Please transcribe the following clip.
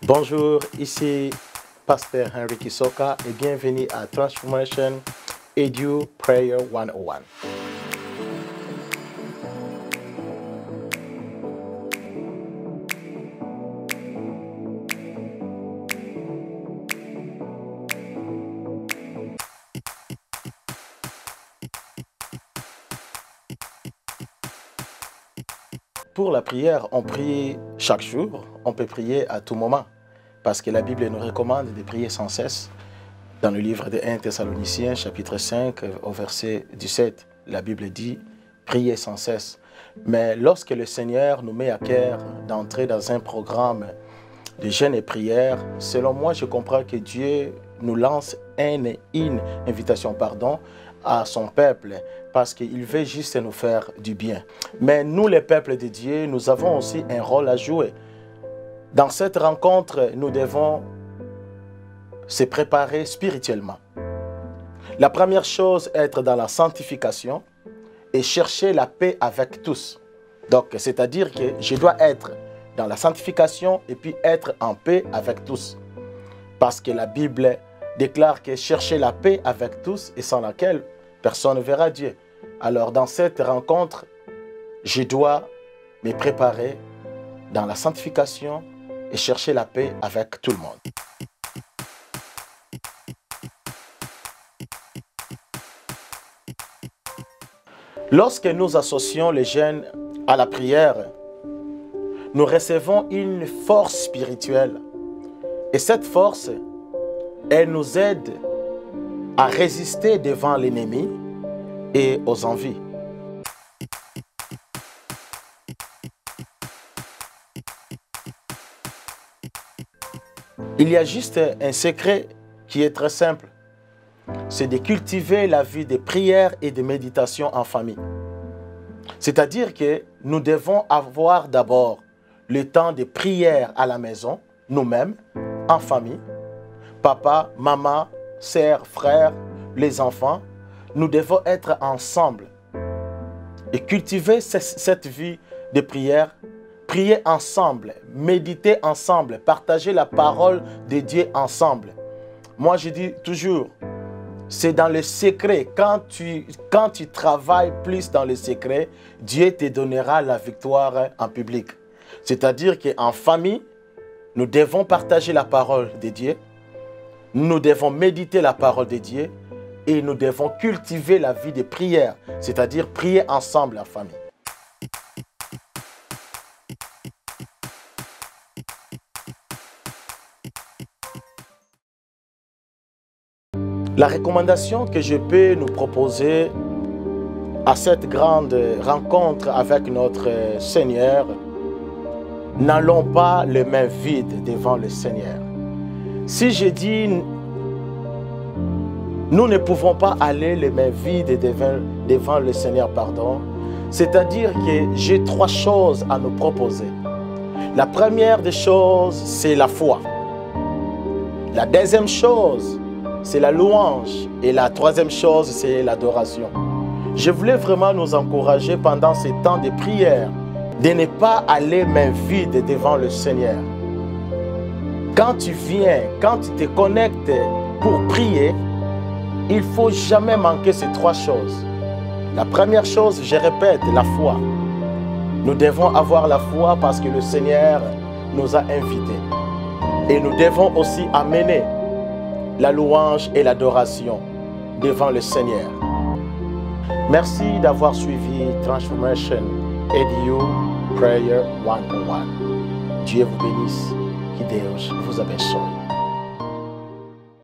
Bonjour, ici Pasteur Henry Kisoka et bienvenue à Transformation Edu Prayer 101. Pour la prière, on prie chaque jour, on peut prier à tout moment, parce que la Bible nous recommande de prier sans cesse. Dans le livre de 1 Thessaloniciens, chapitre 5, au verset 17, la Bible dit « Priez sans cesse ». Mais lorsque le Seigneur nous met à cœur d'entrer dans un programme de jeûne et prière, selon moi, je comprends que Dieu nous lance une invitation à son peuple, parce qu'il veut juste nous faire du bien. Mais nous, les peuples de Dieu, nous avons aussi un rôle à jouer. Dans cette rencontre, nous devons se préparer spirituellement. La première chose, être dans la sanctification et chercher la paix avec tous. Donc, c'est-à-dire que je dois être dans la sanctification et puis être en paix avec tous. Parce que la Bible déclare que chercher la paix avec tous et sans laquelle personne ne verra Dieu. Alors, dans cette rencontre, je dois me préparer dans la sanctification et chercher la paix avec tout le monde. Lorsque nous associons les jeûnes à la prière, nous recevons une force spirituelle. Et cette force, elle nous aide à résister devant l'ennemi et aux envies. Il y a juste un secret qui est très simple. C'est de cultiver la vie de prière et de méditation en famille. C'est-à-dire que nous devons avoir d'abord le temps de prière à la maison, nous-mêmes, en famille. Papa, maman, sœurs, frères, les enfants, nous devons être ensemble et cultiver cette vie de prière, prier ensemble, méditer ensemble, partager la parole de Dieu ensemble. Moi, je dis toujours, c'est dans le secret. Quand tu travailles plus dans le secret, Dieu te donnera la victoire en public. C'est-à-dire qu'en famille, nous devons partager la parole de Dieu. Nous devons méditer la parole de Dieu et nous devons cultiver la vie de prière, c'est-à-dire prier ensemble en famille. La recommandation que je peux nous proposer à cette grande rencontre avec notre Seigneur, n'allons pas les mains vides devant le Seigneur. Si je dis, nous ne pouvons pas aller les mains vides devant le Seigneur, c'est-à-dire que j'ai trois choses à nous proposer. La première des choses, c'est la foi. La deuxième chose, c'est la louange. Et la troisième chose, c'est l'adoration. Je voulais vraiment nous encourager pendant ces temps de prière de ne pas aller main vide devant le Seigneur. Quand tu viens, quand tu te connectes pour prier, il ne faut jamais manquer ces trois choses. La première chose, je répète, la foi. Nous devons avoir la foi parce que le Seigneur nous a invités. Et nous devons aussi amener la louange et l'adoration devant le Seigneur. Merci d'avoir suivi Transformation Edu Prayer 101. Dieu vous bénisse. Que Deus vous abençoe.